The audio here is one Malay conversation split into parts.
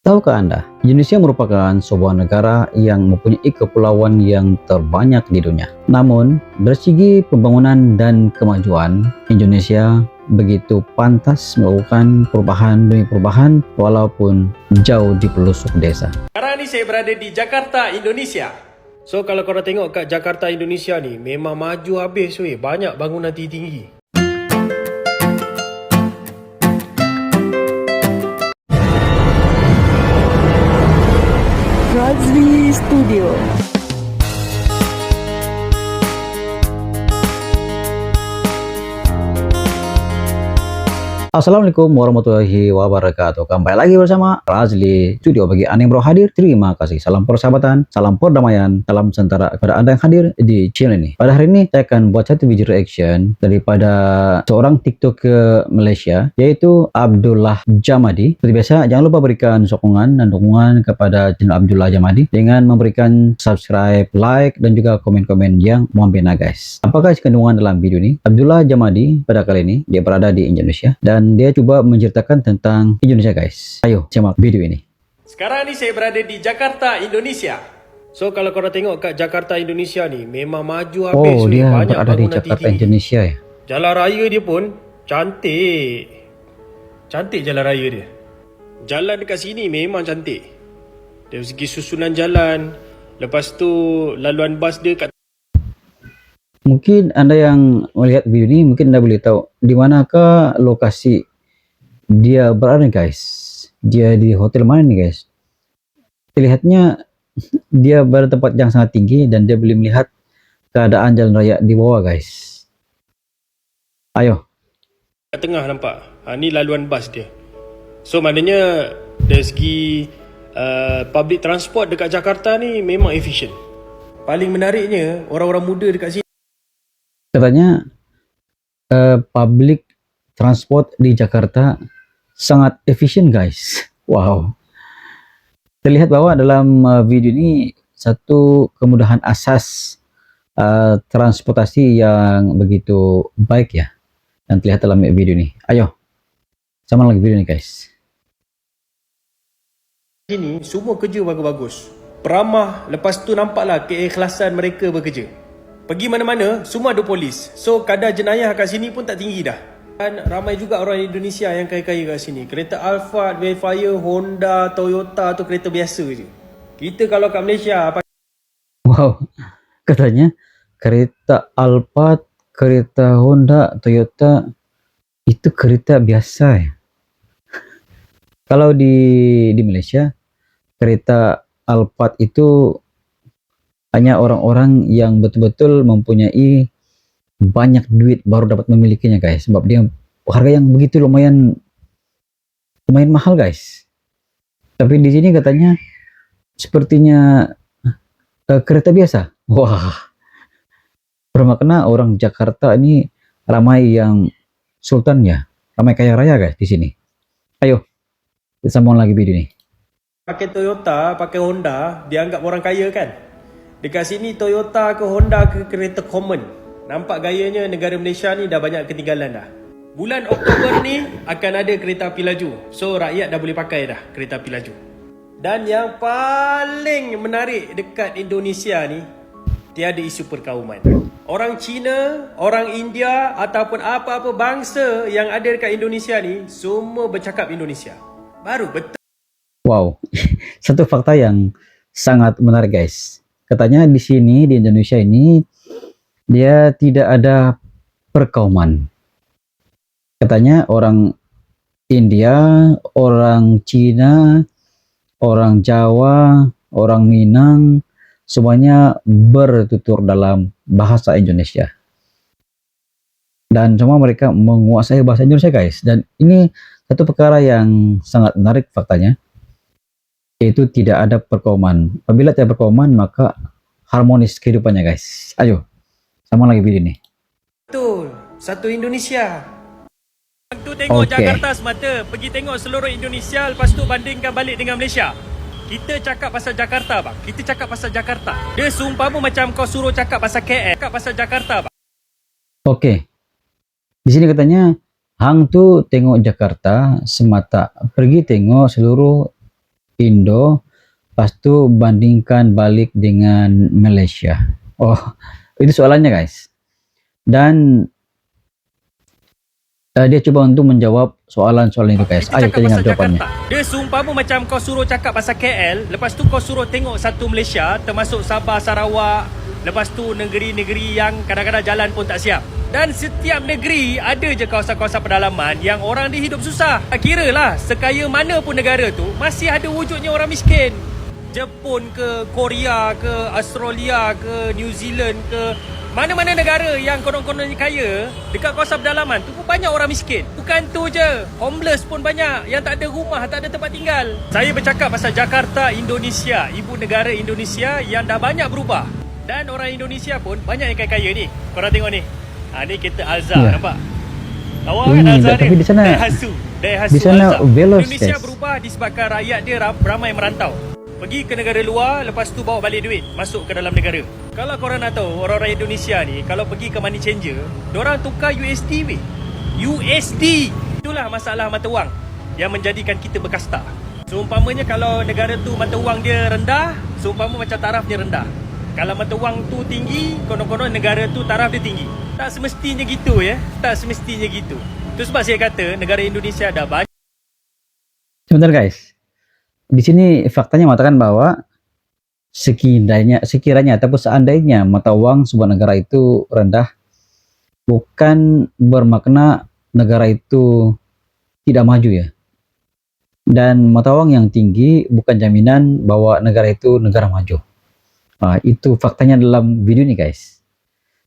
Tahukah Anda, Indonesia merupakan sebuah negara yang mempunyai kepulauan yang terbanyak di dunia. Namun, dari segi pembangunan dan kemajuan, Indonesia begitu pantas melakukan perubahan demi perubahan walaupun jauh di pelosok desa. Sekarang ni saya berada di Jakarta, Indonesia. So kalau korang tengok kat Jakarta, Indonesia ni memang maju habis weh. Banyak bangunan tinggi-tinggi. Razvi Studio. Assalamualaikum warahmatullahi wabarakatuh. Kembali lagi bersama Razli Studio. Bagi Anda yang baru hadir, terima kasih. Salam persahabatan, salam perdamaian, salam sejahtera kepada Anda yang hadir di channel ini. Pada hari ini saya akan buat satu video reaction daripada seorang TikTok ke Malaysia, yaitu Abdullah Jamadi. Seperti biasa, jangan lupa berikan sokongan dan dukungan kepada channel Abdullah Jamadi dengan memberikan subscribe, like, dan juga komen-komen yang membina guys. Apakah kandungan dalam video ini? Abdullah Jamadi pada kali ini dia berada di Indonesia dan dia coba menceritakan tentang Indonesia guys. Ayo simak video ini. Sekarang ni saya berada di Jakarta, Indonesia. So kalau korang tengok kat Jakarta, Indonesia ni memang maju habis Oh, weh. dia Banyak berada di bangunan Jakarta, tinggi-tinggi. Indonesia ya. Jalan raya dia pun cantik. Cantik jalan raya dia. Jalan dekat sini memang cantik. Dari segi susunan jalan. Lepas tu laluan bas dia kat Mungkin Anda yang melihat video ini, mungkin Anda boleh tahu di manakah lokasi dia berada guys. Dia di hotel mana nih guys? Terlihatnya dia berada tempat yang sangat tinggi dan dia boleh melihat keadaan jalan raya di bawah guys. Ayo. tengah nampak. Ni laluan bas dia. So maknanya dari segi public transport dekat Jakarta ni memang efisien. Paling menariknya orang-orang muda dekat sini Katanya public transport di Jakarta sangat efisien guys. Wow. Terlihat bahwa dalam video ini satu kemudahan asas transportasi yang begitu baik ya, yang terlihat dalam video ini. Ayo sama lagi video ini guys. sini semua kerja bagus-bagus. Peramah, lepas tu nampaklah keikhlasan mereka bekerja. Pergi mana-mana semua ada polis. So kadar jenayah kat sini pun tak tinggi dah. Dan ramai juga orang Indonesia yang kaya-kaya kat sini. Kereta Alphard, Wayfire, Honda, Toyota tu kereta biasa je. Kita kalau kat Malaysia Wow, katanya kereta Alphard, kereta Honda, Toyota itu kereta biasa ya. Kalau di Malaysia kereta Alphard itu hanya orang-orang yang betul-betul mempunyai banyak duit baru dapat memilikinya guys, sebab dia harga yang begitu lumayan mahal guys. Tapi di sini katanya sepertinya kereta biasa. Wah, bermakna orang Jakarta ini ramai yang sultannya, ramai kaya raya guys di sini. Ayo kita sambung lagi video ini. pakai Toyota, pakai Honda, dianggap orang kaya kan? Dekat sini Toyota ke Honda ke kereta common. Nampak gayanya negara Malaysia ni dah banyak ketinggalan dah. Bulan Oktober ni akan ada kereta api laju. So rakyat dah boleh pakai dah kereta api laju. Dan yang paling menarik dekat Indonesia ni, tiada isu perkauman. Orang Cina, orang India ataupun apa-apa bangsa yang ada dekat Indonesia ni semua bercakap Indonesia. Baru betul. Wow, satu fakta yang sangat menarik guys. Katanya di sini di Indonesia ini dia tidak ada perkauman. Katanya orang India, orang Cina, orang Jawa, orang Minang semuanya bertutur dalam bahasa Indonesia. Dan semua mereka menguasai bahasa Indonesia guys. Dan ini satu perkara yang sangat menarik faktanya, yaitu tidak ada perkauman. Apabila tidak perkauman maka harmonis kehidupannya guys. Ayo sama lagi video ini. Betul. Satu Indonesia. Tu tengok Jakarta semata. Pergi tengok seluruh Indonesia. Lepas tu bandingkan balik dengan Malaysia. Kita cakap pasal Jakarta bang. Kita cakap pasal Jakarta. Dia seumpama macam kau suruh cakap pasal KL. Cakap pasal Jakarta bang. Oke. Di sini katanya hang tu tengok Jakarta semata. Pergi tengok seluruh Indo, lepas tu bandingkan balik dengan Malaysia. Oh, itu soalannya guys. Dan dia coba untuk menjawab soalan-soalan itu guys. Kita Ayo cakap kita dengar pasal jawabannya. Jakarta. Dia seumpama macam kau suruh cakap pasal KL, lepas tu kau suruh tengok satu Malaysia, termasuk Sabah, Sarawak, lepas tu negeri-negeri yang kadang-kadang jalan pun tak siap. Dan setiap negeri ada je kawasan-kawasan pedalaman yang orang dia hidup susah. Kira lah, sekaya mana pun negara tu, masih ada wujudnya orang miskin. Jepun ke, Korea ke, Australia ke, New Zealand ke, mana-mana negara yang konon-kononnya kaya, dekat kawasan pedalaman tu pun banyak orang miskin. Bukan tu je, homeless pun banyak, yang tak ada rumah, tak ada tempat tinggal. Saya bercakap pasal Jakarta, Indonesia, ibu negara Indonesia yang dah banyak berubah. Dan orang Indonesia pun banyak yang kaya-kaya ni. Korang tengok ni. Ni kereta Alza, nampak? Lawa kan Alza dia? Tapi di sana Daihatsu di sana Alza. Veloz Indonesia guys. berubah disebabkan rakyat dia ramai merantau. Pergi ke negara luar, lepas tu bawa balik duit masuk ke dalam negara. Kalau korang nak tahu, orang-orang Indonesia ni kalau pergi ke money changer, diorang tukar USD weh. USD. Itulah masalah mata wang yang menjadikan kita berkasta. Seumpamanya kalau negara tu mata wang dia rendah, seumpama macam tarafnya rendah. Kalau mata wang tu tinggi, konon-konon negara tu taraf dia tinggi. Tak semestinya gitu ya. Tak semestinya gitu. Itu sebab saya kata negara Indonesia dah banyak. Sebentar guys. Di sini faktanya mengatakan bahwa sekiranya ataupun seandainya mata uang sebuah negara itu rendah, bukan bermakna negara itu tidak maju ya. Dan mata uang yang tinggi bukan jaminan bahwa negara itu negara maju. Itu faktanya dalam video ini guys.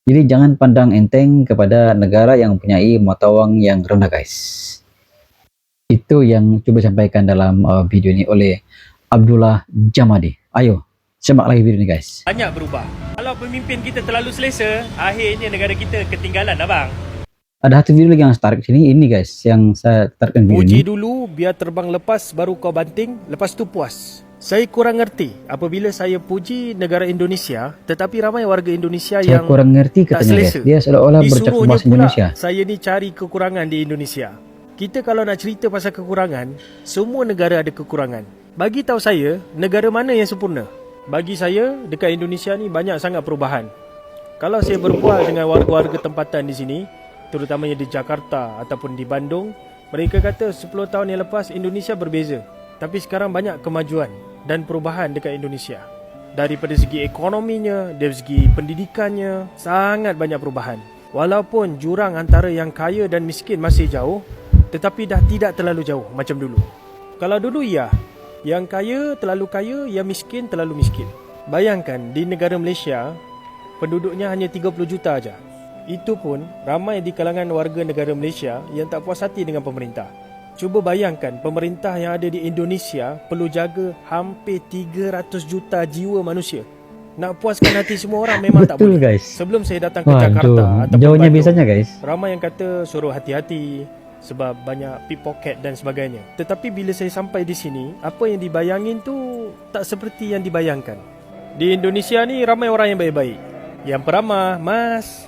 Jadi jangan pandang enteng kepada negara yang mempunyai mata uang yang rendah guys. Itu yang coba sampaikan dalam video ini oleh Abdullah Jamadi. Ayo, simak lagi video ini guys. Banyak berubah. Kalau pemimpin kita terlalu selesa, akhirnya negara kita ketinggalan abang. Ada satu video lagi yang tarik sini, ini guys, yang saya tarik video Puji ini. dulu, biar terbang lepas baru kau banting, lepas tu puas. Saya kurang ngerti apabila saya puji negara Indonesia, tetapi ramai warga Indonesia Saya yang kurang ngerti tak katanya guys. selesa. Dia seolah-olah bercakap Disuruhnya bahasa pula Indonesia. saya ni cari kekurangan di Indonesia. Kita kalau nak cerita pasal kekurangan, semua negara ada kekurangan. Bagi tahu saya, negara mana yang sempurna? Bagi saya, dekat Indonesia ni banyak sangat perubahan. Kalau saya berbual dengan warga-warga tempatan di sini, terutamanya di Jakarta ataupun di Bandung, mereka kata 10 tahun yang lepas Indonesia berbeza. Tapi sekarang banyak kemajuan dan perubahan dekat Indonesia. Daripada segi ekonominya, dari segi pendidikannya, sangat banyak perubahan. Walaupun jurang antara yang kaya dan miskin masih jauh, tetapi dah tidak terlalu jauh macam dulu. Kalau dulu ya, yang kaya terlalu kaya, yang miskin terlalu miskin. Bayangkan di negara Malaysia, penduduknya hanya 30 juta aja. Itu pun ramai di kalangan warga negara Malaysia yang tak puas hati dengan pemerintah. Cuba bayangkan pemerintah yang ada di Indonesia perlu jaga hampir 300 juta jiwa manusia. Nak puaskan hati semua orang memang tak Betul boleh. guys. Sebelum saya datang ke Jakarta ataupun jauhnya Bandung, biasanya guys. ramai yang kata suruh hati-hati sebab banyak pickpocket dan sebagainya. Tetapi bila saya sampai di sini, apa yang dibayangin tu tak seperti yang dibayangkan. Di Indonesia ni ramai orang yang baik-baik, yang peramah, mas,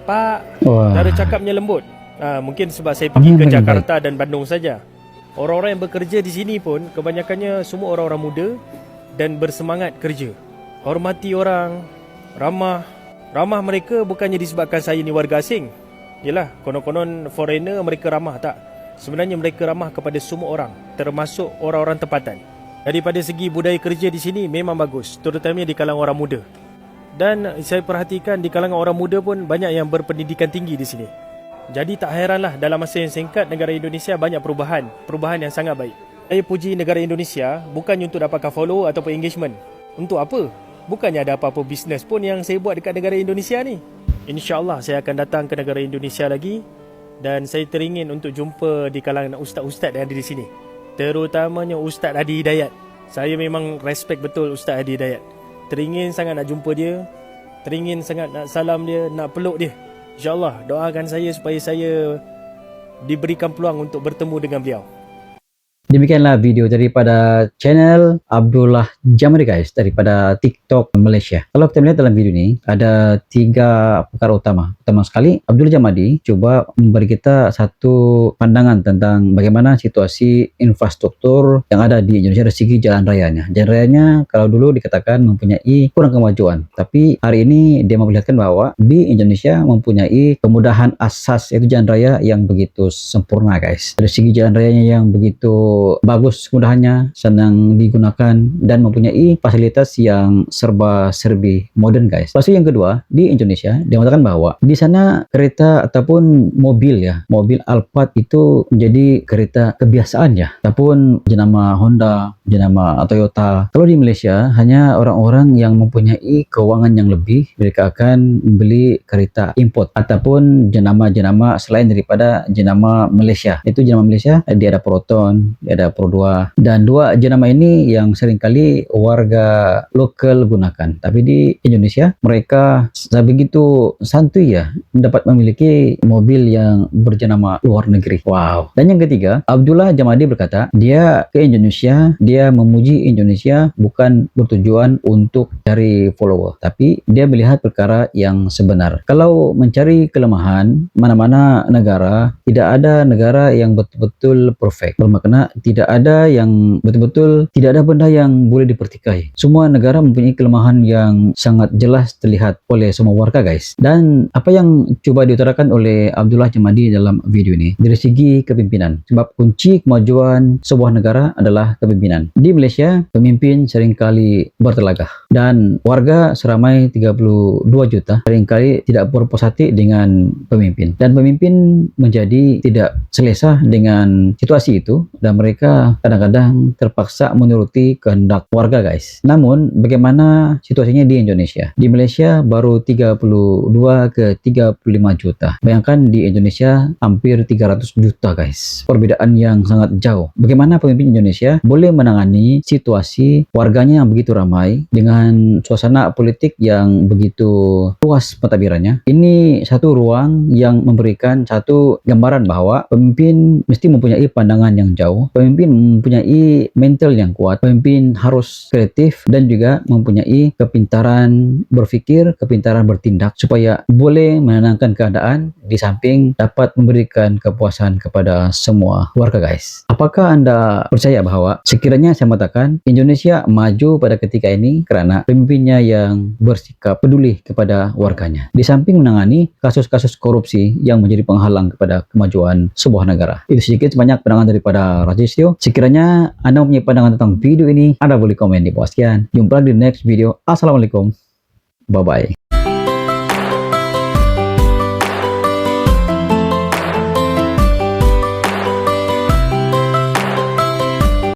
pak, cara cakapnya lembut. Mungkin sebab saya pergi ke Jakarta dan Bandung saja. Orang-orang yang bekerja di sini pun kebanyakannya semua orang-orang muda dan bersemangat kerja. Hormati orang, ramah. Ramah mereka bukannya disebabkan saya ni warga asing. Yelah, konon-konon foreigner mereka ramah, tak. Sebenarnya mereka ramah kepada semua orang, termasuk orang-orang tempatan. Daripada segi budaya kerja di sini memang bagus, terutamanya di kalangan orang muda. Dan saya perhatikan di kalangan orang muda pun banyak yang berpendidikan tinggi di sini. Jadi tak heranlah dalam masa yang singkat negara Indonesia banyak perubahan yang sangat baik. Saya puji negara Indonesia bukannya untuk dapatkan follow ataupun engagement. Untuk apa? Bukannya ada apa-apa bisnes pun yang saya buat dekat negara Indonesia ni. InsyaAllah saya akan datang ke negara Indonesia lagi. Dan saya teringin untuk jumpa di kalangan ustaz-ustaz yang ada di sini. Terutamanya Ustaz Hadi Hidayat. Saya memang respect betul Ustaz Hadi Hidayat. Teringin sangat nak jumpa dia. Teringin sangat nak salam dia, nak peluk dia. InsyaAllah doakan saya supaya saya diberikan peluang untuk bertemu dengan beliau. Demikianlah video daripada channel Abdullah Jamadi guys, daripada TikTok Malaysia. Kalau kita melihat dalam video ini ada 3 perkara utama. Pertama sekali, Abdullah Jamadi coba memberi kita satu pandangan tentang bagaimana situasi infrastruktur yang ada di Indonesia dari segi jalan rayanya. Jalan rayanya kalau dulu dikatakan mempunyai kurang kemajuan, tapi hari ini dia memperlihatkan bahwa di Indonesia mempunyai kemudahan asas, yaitu jalan raya yang begitu sempurna guys. Dari segi jalan rayanya yang begitu bagus, kemudahannya, senang digunakan, dan mempunyai fasilitas yang serba-serbi modern guys. Lalu yang kedua, di Indonesia dia mengatakan bahwa di sana kereta ataupun mobil mobil Alphard itu menjadi kereta kebiasaan ataupun jenama Honda, jenama Toyota. Kalau di Malaysia hanya orang-orang yang mempunyai keuangan yang lebih, mereka akan membeli kereta import ataupun jenama-jenama selain daripada jenama Malaysia. Itu jenama Malaysia, dia ada Proton, dia ada Pro 2, dan 2 jenama ini yang seringkali warga lokal gunakan. Tapi di Indonesia mereka begitu santuy dapat memiliki mobil yang berjenama luar negeri. Wow. Dan yang ketiga, Abdullah Jamadi berkata dia ke Indonesia, dia memuji Indonesia bukan bertujuan untuk cari follower, tapi dia melihat perkara yang sebenar. Kalau mencari kelemahan mana-mana negara, tidak ada negara yang betul-betul perfect. Bermakna tidak ada yang betul-betul, tidak ada benda yang boleh dipertikai. Semua negara mempunyai kelemahan yang sangat jelas terlihat oleh semua warga guys. Dan apa yang coba diutarakan oleh Abdullah Jamadi dalam video ini dari segi kepimpinan. Sebab kunci kemajuan sebuah negara adalah kepimpinan. Di Malaysia, pemimpin seringkali bertelagah dan warga seramai 32 juta seringkali tidak berpuas hati dengan pemimpin. Dan pemimpin menjadi tidak selesa dengan situasi itu dan mereka kadang-kadang terpaksa menuruti kehendak warga guys. Namun bagaimana situasinya di Indonesia? Di Malaysia baru 32 ke 35 juta. Bayangkan di Indonesia hampir 300 juta guys. Perbedaan yang sangat jauh. Bagaimana pemimpin Indonesia boleh menangani situasi warganya yang begitu ramai dengan suasana politik yang begitu luas pentadbirannya? Ini satu ruang yang memberikan satu gambaran bahwa pemimpin mesti mempunyai pandangan yang jauh, pemimpin mempunyai mental yang kuat, pemimpin harus kreatif dan juga mempunyai kepintaran berfikir, kepintaran bertindak supaya boleh menenangkan keadaan di samping dapat memberikan kepuasan kepada semua warga guys. Apakah Anda percaya bahwa sekiranya saya mengatakan Indonesia maju pada ketika ini karena pemimpinnya yang bersikap peduli kepada warganya, di samping menangani kasus-kasus korupsi yang menjadi penghalang kepada kemajuan sebuah negara? Itu sedikit sebanyak pandangan daripada Rajistio. Sekiranya Anda mempunyai pandangan tentang video ini, Anda boleh komen di bawah. Sekian, jumpa lagi di next video. Assalamualaikum, bye bye.